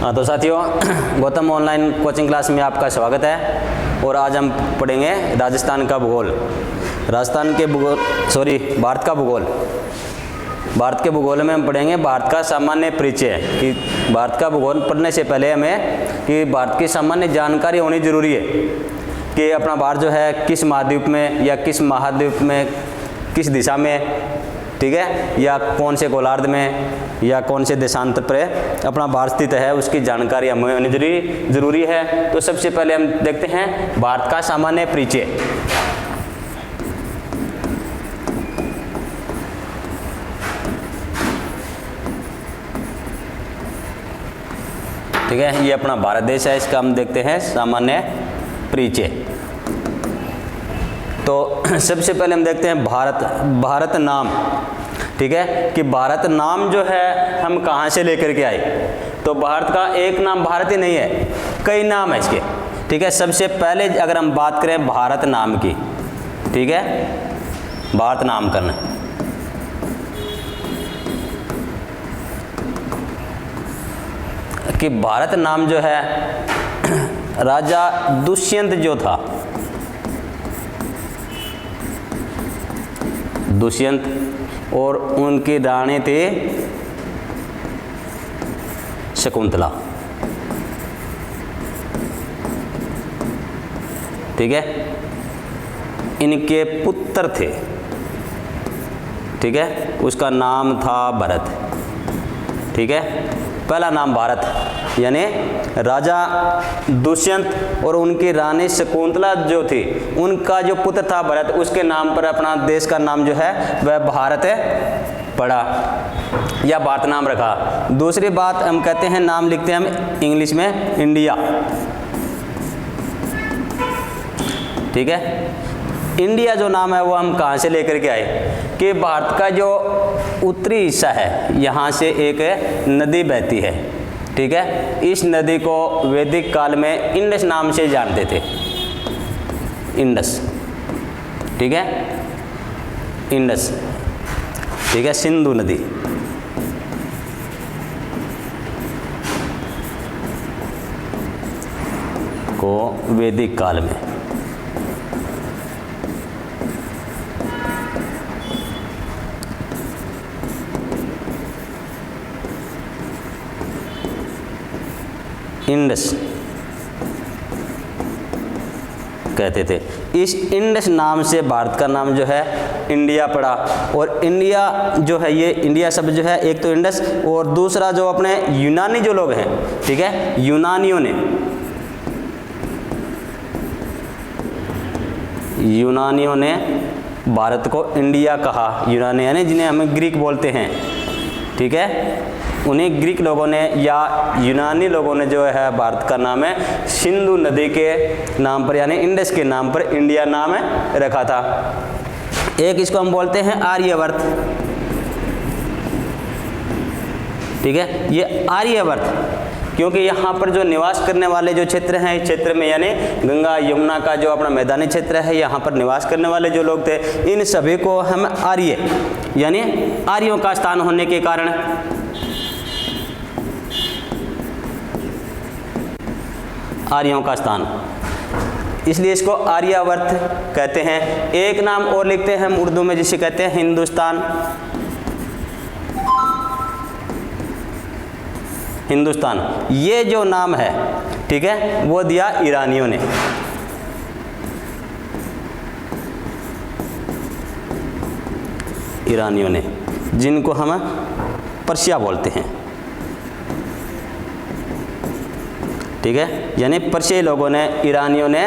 हाँ तो साथियों, गौतम ऑनलाइन कोचिंग क्लास में आपका स्वागत है। और आज हम पढ़ेंगे राजस्थान का भूगोल। भारत का भूगोल। भारत के भूगोल में हम पढ़ेंगे भारत का सामान्य परिचय। कि भारत का भूगोल पढ़ने से पहले हमें कि भारत की सामान्य जानकारी होनी जरूरी है कि अपना भारत जो है किस महाद्वीप में या किस महाद्वीप में, किस दिशा में, ठीक है, या कौन से गोलार्ध में या कौन से देशांतर पर अपना भारत स्थित है, उसकी जानकारी हमें होनी जरूरी है। तो सबसे पहले हम देखते हैं भारत का सामान्य परिचय। ठीक है, ये अपना भारत देश है, इसका हम देखते हैं सामान्य परिचय। तो सबसे पहले हम देखते हैं भारत नाम। ठीक है, कि भारत नाम जो है हम कहाँ से लेकर के आए। तो भारत का एक नाम भारत ही नहीं है, कई नाम है इसके। ठीक है, सबसे पहले अगर हम बात करें भारत नाम की, ठीक है, भारत नामकरण। कि भारत नाम जो है राजा दुष्यंत जो था, दुष्यंत, और उनकी रानी थी शकुंतला। ठीक है, इनके पुत्र थे। ठीक है, उसका नाम था भरत। ठीक है, पहला नाम भारत, यानी राजा दुष्यंत और उनकी रानी शकुंतला जो थी, उनका जो पुत्र था भरत, उसके नाम पर अपना देश का नाम जो है वह भारत पड़ा या भारत नाम रखा। दूसरी बात हम कहते हैं, नाम लिखते हैं हम इंग्लिश में इंडिया। ठीक है, इंडिया जो नाम है वो हम कहाँ से लेकर के आए कि भारत का जो उत्तरी हिस्सा है, यहाँ से एक नदी बहती है। ठीक है, इस नदी को वैदिक काल में इंडस नाम से जानते थे, इंडस। ठीक है, इंडस। ठीक है, सिंधु नदी। को वैदिक काल में इंडस कहते थे। इस इंडस नाम से भारत का नाम जो है इंडिया पड़ा। और इंडिया जो है, ये इंडिया शब्द जो है, एक तो इंडस और दूसरा जो अपने यूनानी जो लोग हैं, ठीक है, यूनानियों ने भारत को इंडिया कहा। यूनानी यानी जिन्हें हम ग्रीक बोलते हैं। ठीक है, उन्हीं ग्रीक लोगों ने या यूनानी लोगों ने जो है भारत का नाम है सिंधु नदी के नाम पर, यानी इंडस के नाम पर इंडिया नाम रखा था। एक इसको हम बोलते हैं आर्यवर्त। ठीक है, ये आर्यवर्त क्योंकि यहाँ पर जो निवास करने वाले जो क्षेत्र हैं, इस क्षेत्र में यानी गंगा यमुना का जो अपना मैदानी क्षेत्र है, यहाँ पर निवास करने वाले जो लोग थे, इन सभी को हम आर्य यानी आर्यों का स्थान होने के कारण आर्यों का स्थान, इसलिए इसको आर्यावर्त कहते हैं। एक नाम और लिखते हैं हम उर्दू में, जिसे कहते हैं हिंदुस्तान। हिंदुस्तान ये जो नाम है, ठीक है, वो दिया ईरानियों ने। ईरानियों ने, जिनको हम पर्शिया बोलते हैं। ठीक है, यानी पर्शियाई लोगों ने, ईरानियों ने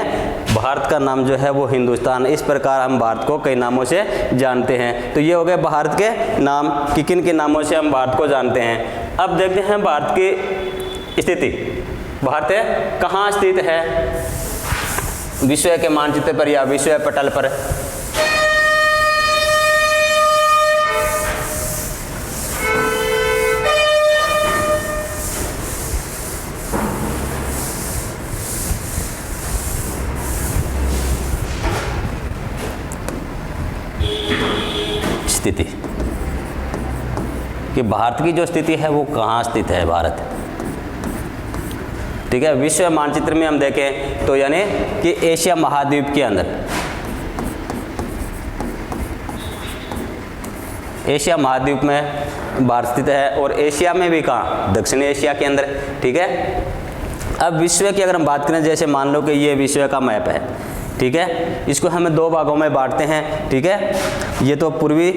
भारत का नाम जो है वो हिंदुस्तान। इस प्रकार हम भारत को कई नामों से जानते हैं। तो ये हो गए भारत के नाम कि किन के नामों से हम भारत को जानते हैं। अब देखते हैं भारत की स्थिति। भारत कहाँ स्थित है विश्व के मानचित्र पर या विश्व पटल पर। स्थिति कि भारत की जो स्थिति है वो कहाँ स्थित है। भारत ठीक है। विश्व मानचित्र में हम देखें तो यानी कि एशिया महाद्वीप के अंदर, एशिया महाद्वीप में भारत स्थित है, और एशिया में भी कहाँ, दक्षिणी एशिया के अंदर, ठीक है। अब विश्व की अगर हम बात करें, जैसे मान लो कि ये विश्व का मैप है, ठीक है, इसको हम दो भागों में बांटते हैं, ठीक है। ये तो पूर्वी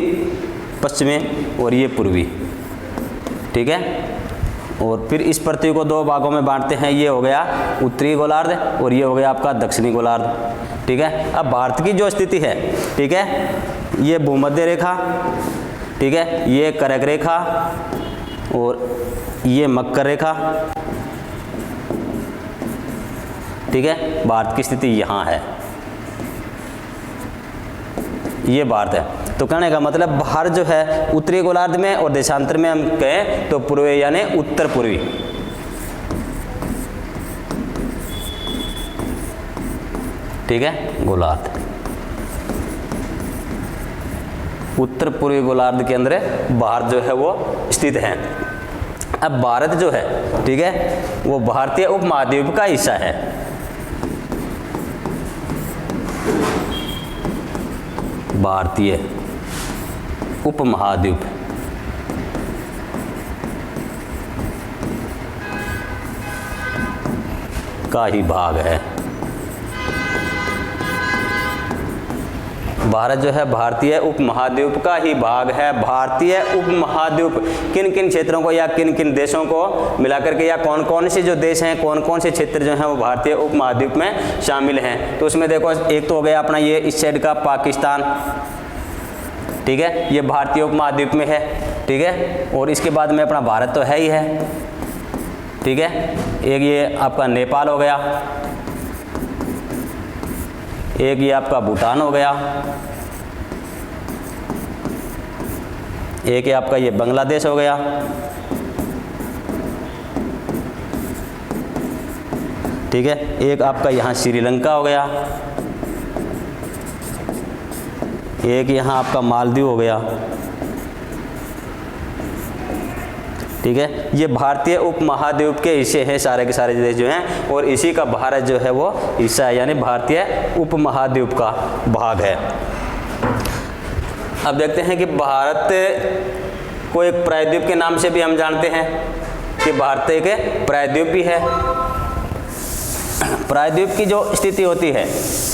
पश्चिमी और ये पूर्वी, ठीक है, और फिर इस पृथ्वी को दो भागों में बांटते हैं, ये हो गया उत्तरी गोलार्ध और ये हो गया आपका दक्षिणी गोलार्ध, ठीक है। अब भारत की जो स्थिति है, ठीक है, ये भूमध्य रेखा, ठीक है, ये कर्क रेखा और ये मकर रेखा, ठीक है। भारत की स्थिति यहाँ है, ये भारत है। तो कहने का मतलब भारत जो है उत्तरी गोलार्ध में, और देशांतर में हम कहें तो पूर्वी यानी उत्तर पूर्वी, ठीक है, गोलार्ध, उत्तर पूर्वी गोलार्ध के अंदर भारत जो है वो स्थित है। अब भारत जो है, ठीक है, वो भारतीय उपमहाद्वीप का हिस्सा है, भारतीय उपमहाद्वीप का ही भाग है। भारत जो है भारतीय उपमहाद्वीप का ही भाग है। भारतीय उपमहाद्वीप किन किन क्षेत्रों को या किन किन देशों को मिलाकर के, या कौन कौन से जो देश हैं, कौन कौन से क्षेत्र जो हैं वो भारतीय उपमहाद्वीप में शामिल हैं। तो उसमें देखो, एक तो हो गया अपना ये इस साइड का पाकिस्तान, ठीक है, ये भारतीय उपमहाद्वीप में है, ठीक है, और इसके बाद में अपना भारत तो है ही है, ठीक है। एक ये आपका नेपाल हो गया, एक ये आपका भूटान हो गया, एक ये आपका ये बांग्लादेश हो गया, ठीक है, एक आपका यहाँ श्रीलंका हो गया, एक यहाँ आपका मालदीव हो गया, ठीक है। ये भारतीय उपमहाद्वीप के हिस्से हैं सारे के सारे देश जो हैं, और इसी का भारत जो है वो हिस्सा है, यानी भारतीय उपमहाद्वीप का भाग है। अब देखते हैं कि भारत को एक प्रायद्वीप के नाम से भी हम जानते हैं कि भारत एक प्रायद्वीप भी है। प्रायद्वीप की जो स्थिति होती है,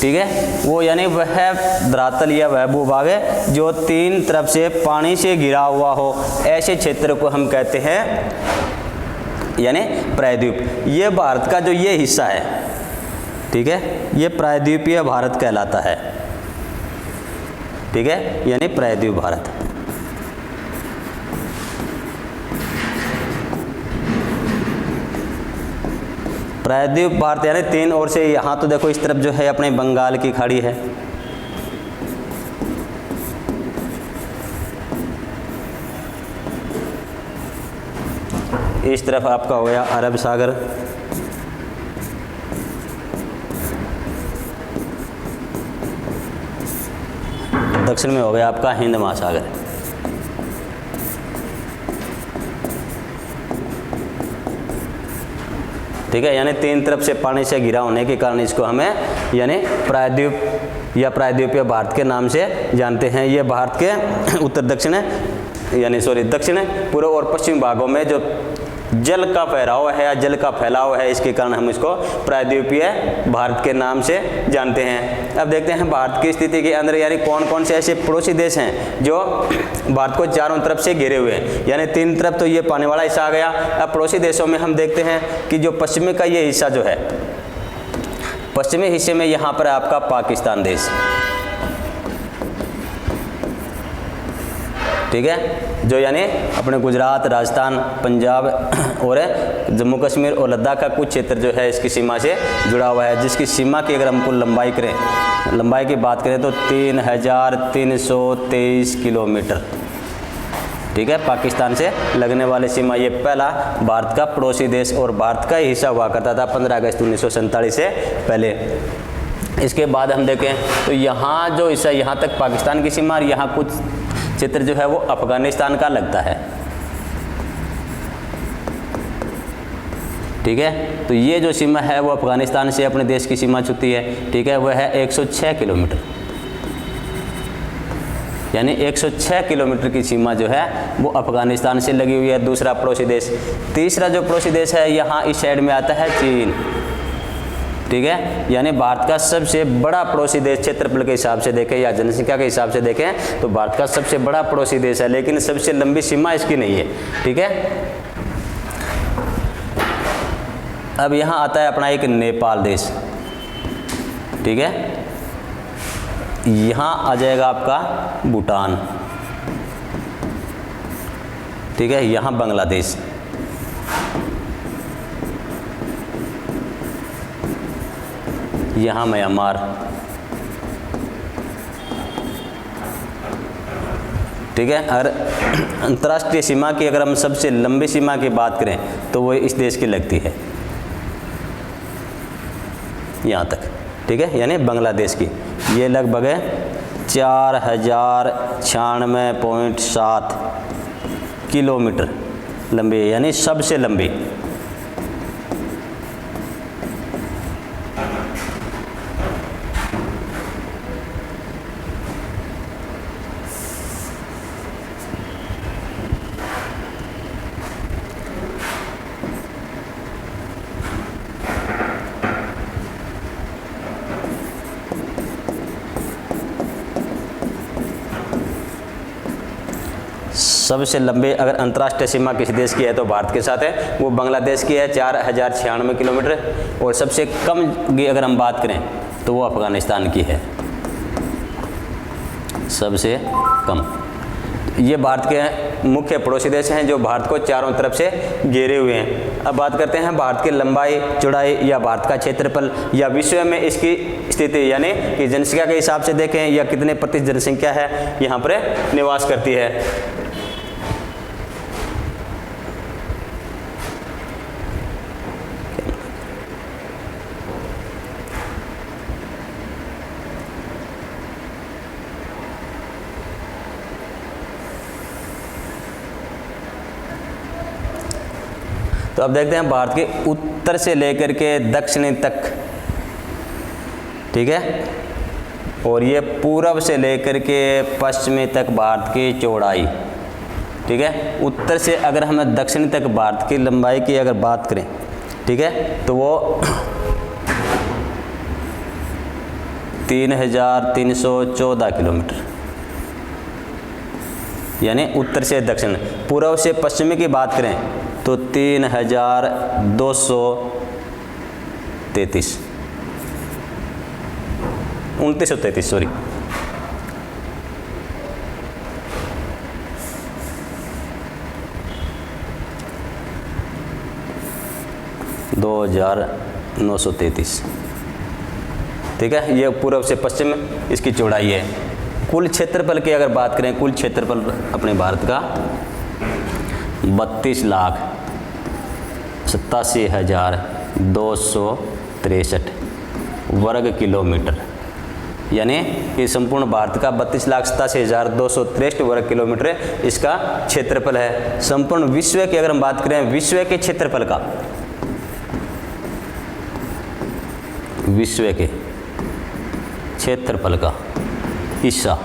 ठीक है, वो यानी वह धरातल या वह भूभाग है जो तीन तरफ से पानी से घिरा हुआ हो, ऐसे क्षेत्र को हम कहते हैं यानी प्रायद्वीप। ये भारत का जो ये हिस्सा है, ठीक है, ये प्रायद्वीपीय भारत कहलाता है, ठीक है, यानी प्रायद्वीप भारत। प्रायद्वीप भारत यानी तीन ओर से, यहाँ तो देखो इस तरफ जो है अपने बंगाल की खाड़ी है, इस तरफ आपका हो गया अरब सागर, दक्षिण में हो गया आपका हिंद महासागर, ठीक है, यानी तीन तरफ से पानी से घिरा होने के कारण इसको हमें यानी प्रायद्वीप या प्रायद्वीपीय भारत के नाम से जानते हैं। ये भारत के उत्तर दक्षिण यानी दक्षिण पूर्व और पश्चिम भागों में जो जल का फहराव है या जल का फैलाव है, इसके कारण हम इसको प्रायद्वीपीय भारत के नाम से जानते हैं। अब देखते हैं भारत की स्थिति के अंदर यानी कौन कौन से ऐसे पड़ोसी देश हैं जो भारत को चारों तरफ से घेरे हुए हैं, यानी तीन तरफ तो ये पानी वाला हिस्सा आ गया। अब पड़ोसी देशों में हम देखते हैं कि जो पश्चिमी का ये हिस्सा जो है, पश्चिमी हिस्से में यहाँ पर आपका पाकिस्तान देश, ठीक है, जो यानी अपने गुजरात, राजस्थान, पंजाब और जम्मू कश्मीर और लद्दाख का कुछ क्षेत्र जो है इसकी सीमा से जुड़ा हुआ है, जिसकी सीमा की अगर हम कुल लंबाई की बात करें तो 3323 किलोमीटर, ठीक है, पाकिस्तान से लगने वाली सीमा। ये पहला भारत का पड़ोसी देश और भारत का ही हिस्सा हुआ करता था 15 अगस्त 1947 से पहले। इसके बाद हम देखें तो यहाँ जो हिस्सा, यहाँ तक पाकिस्तान की सीमा, और यहाँ कुछ क्षेत्र जो है वो अफगानिस्तान का लगता है, ठीक है। तो ये जो सीमा है वो अफ़गानिस्तान से अपने देश की सीमा छूती है, ठीक है, वह है 106 किलोमीटर, यानी 106 किलोमीटर की सीमा जो है वो अफ़गानिस्तान से लगी हुई है। दूसरा पड़ोसी देश। तीसरा जो पड़ोसी देश है यहाँ इस साइड में आता है चीन, ठीक है, यानी भारत का सबसे बड़ा पड़ोसी देश क्षेत्रफल के हिसाब से देखें या जनसंख्या के हिसाब से देखें तो भारत का सबसे बड़ा पड़ोसी देश है, लेकिन सबसे लंबी सीमा इसकी नहीं है, ठीक है। अब यहाँ आता है अपना एक नेपाल देश, ठीक है, यहाँ आ जाएगा आपका भूटान, ठीक है, यहाँ बांग्लादेश, यहाँ म्यांमार, ठीक है। और अंतर्राष्ट्रीय सीमा की अगर हम सबसे लंबी सीमा की बात करें तो वो इस देश की लगती है यहाँ तक, ठीक है, यानी बांग्लादेश की। ये लगभग 4096.7 किलोमीटर लंबी है, यानी सबसे लंबी। सबसे लंबे अगर अंतर्राष्ट्रीय सीमा किसी देश की है तो भारत के साथ है, वो बांग्लादेश की है 4096 किलोमीटर। और सबसे कम की अगर हम बात करें तो वो अफ़गानिस्तान की है, सबसे कम। ये भारत के मुख्य पड़ोसी देश हैं जो भारत को चारों तरफ से घेरे हुए हैं। अब बात करते हैं भारत की लंबाई, चौड़ाई या भारत का क्षेत्रफल या विश्व में इसकी स्थिति, यानी कि जनसंख्या के हिसाब से देखें या कितने प्रतिशत जनसंख्या है यहाँ पर निवास करती है। तो अब देखते हैं भारत के उत्तर से लेकर के दक्षिण तक, ठीक है, और ये पूर्व से लेकर के पश्चिम तक भारत की चौड़ाई, ठीक है। उत्तर से अगर हम दक्षिण तक भारत की लंबाई की अगर बात करें, ठीक है, तो वो 3314 किलोमीटर, यानी उत्तर से दक्षिण। पूर्व से पश्चिम की बात करें तो 3233, 2933 सॉरी। दो 2933, ठीक है, ये पूर्व से पश्चिम इसकी चौड़ाई है। कुल क्षेत्रफल की अगर बात करें, कुल क्षेत्रफल अपने भारत का 32,87,263 वर्ग किलोमीटर, यानी कि संपूर्ण भारत का 32,87,263 वर्ग किलोमीटर इसका क्षेत्रफल है। संपूर्ण विश्व की अगर हम बात करें, विश्व के क्षेत्रफल का, विश्व के क्षेत्रफल का हिस्सा,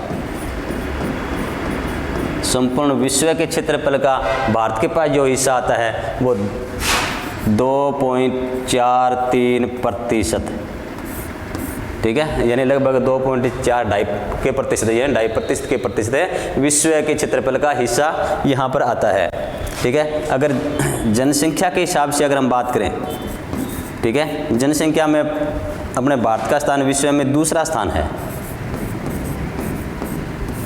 संपूर्ण विश्व के क्षेत्रफल का भारत के पास जो हिस्सा आता है वो 2.43%, ठीक है, यानी लगभग 2.42 के प्रतिशत, यानी 2.5% के प्रतिशत विश्व के क्षेत्रफल का हिस्सा यहाँ पर आता है, ठीक है। अगर जनसंख्या के हिसाब से अगर हम बात करें, ठीक है, जनसंख्या में अपने भारत का स्थान विश्व में दूसरा स्थान है,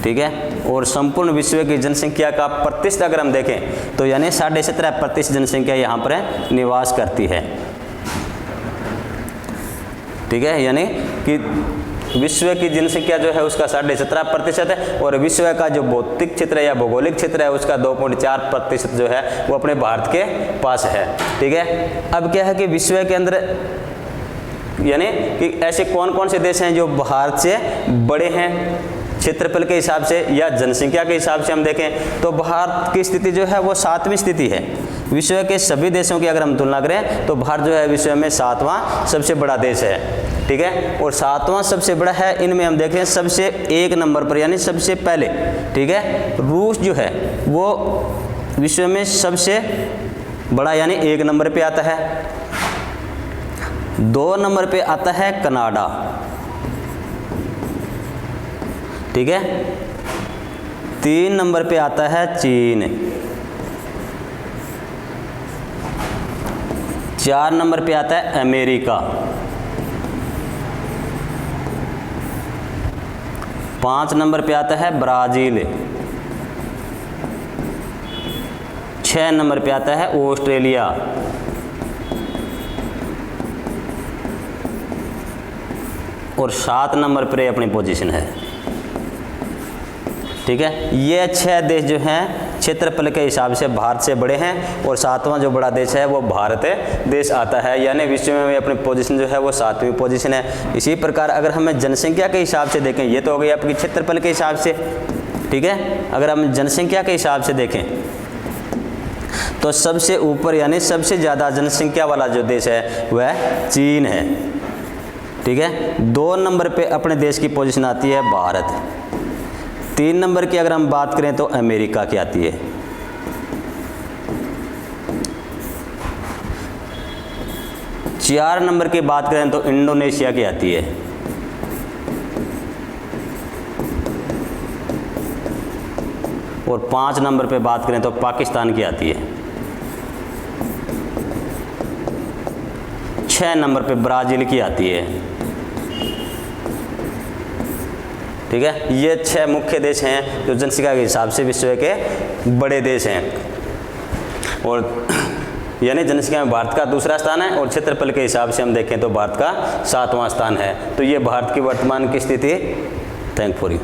ठीक है। और संपूर्ण विश्व की जनसंख्या का प्रतिशत अगर हम देखें तो यानी 17.5% जनसंख्या यहाँ पर निवास करती है, ठीक है, यानी कि विश्व की जनसंख्या जो है उसका 17.5% है और विश्व का जो भौतिक क्षेत्र है या भौगोलिक क्षेत्र है उसका 2.4% जो है वो अपने भारत के पास है, ठीक है। अब क्या है कि विश्व के अंदर यानी कि ऐसे कौन कौन से देश हैं जो भारत से बड़े हैं क्षेत्रफल के हिसाब से या जनसंख्या के हिसाब से हम देखें तो भारत की स्थिति जो है वो 7वीं स्थिति है। विश्व के सभी देशों की अगर हम तुलना करें तो भारत जो है विश्व में 7वां सबसे बड़ा देश है, ठीक है। और 7वां सबसे बड़ा है, इनमें हम देखें सबसे 1 नंबर पर यानी सबसे पहले, ठीक है, रूस जो है वो विश्व में सबसे बड़ा यानी 1 नंबर पे आता है। 2 नंबर पे आता है कनाडा, ठीक है। 3 नंबर पे आता है चीन। 4 नंबर पे आता है अमेरिका। 5 नंबर पे आता है ब्राज़ील। 6 नंबर पे आता है ऑस्ट्रेलिया। और 7 नंबर पर अपनी पोजीशन है, ठीक है। ये 6 देश जो हैं क्षेत्रफल के हिसाब से भारत से बड़े हैं और 7वां जो बड़ा देश है वो भारत देश आता है, यानी विश्व में अपनी पोजीशन जो है वो 7वीं पोजीशन है। इसी प्रकार अगर हमें जनसंख्या के हिसाब से देखें, ये तो हो गई आपकी क्षेत्रफल के हिसाब से, ठीक है। अगर हम जनसंख्या के हिसाब से देखें तो सबसे ऊपर यानी सबसे ज़्यादा जनसंख्या वाला जो देश है वह चीन है, ठीक है। 2 नंबर पे अपने देश की पोजीशन आती है भारत। 3 नंबर की अगर हम बात करें तो अमेरिका की आती है। 4 नंबर की बात करें तो इंडोनेशिया की आती है। और 5 नंबर पे बात करें तो पाकिस्तान की आती है। 6 नंबर पे ब्राज़ील की आती है, ठीक है। ये 6 मुख्य देश हैं जो जनसंख्या के हिसाब से विश्व के बड़े देश हैं। और यानी जनसंख्या में भारत का दूसरा स्थान है और क्षेत्रफल के हिसाब से हम देखें तो भारत का 7वां स्थान है। तो ये भारत की वर्तमान की स्थिति। Thank for you.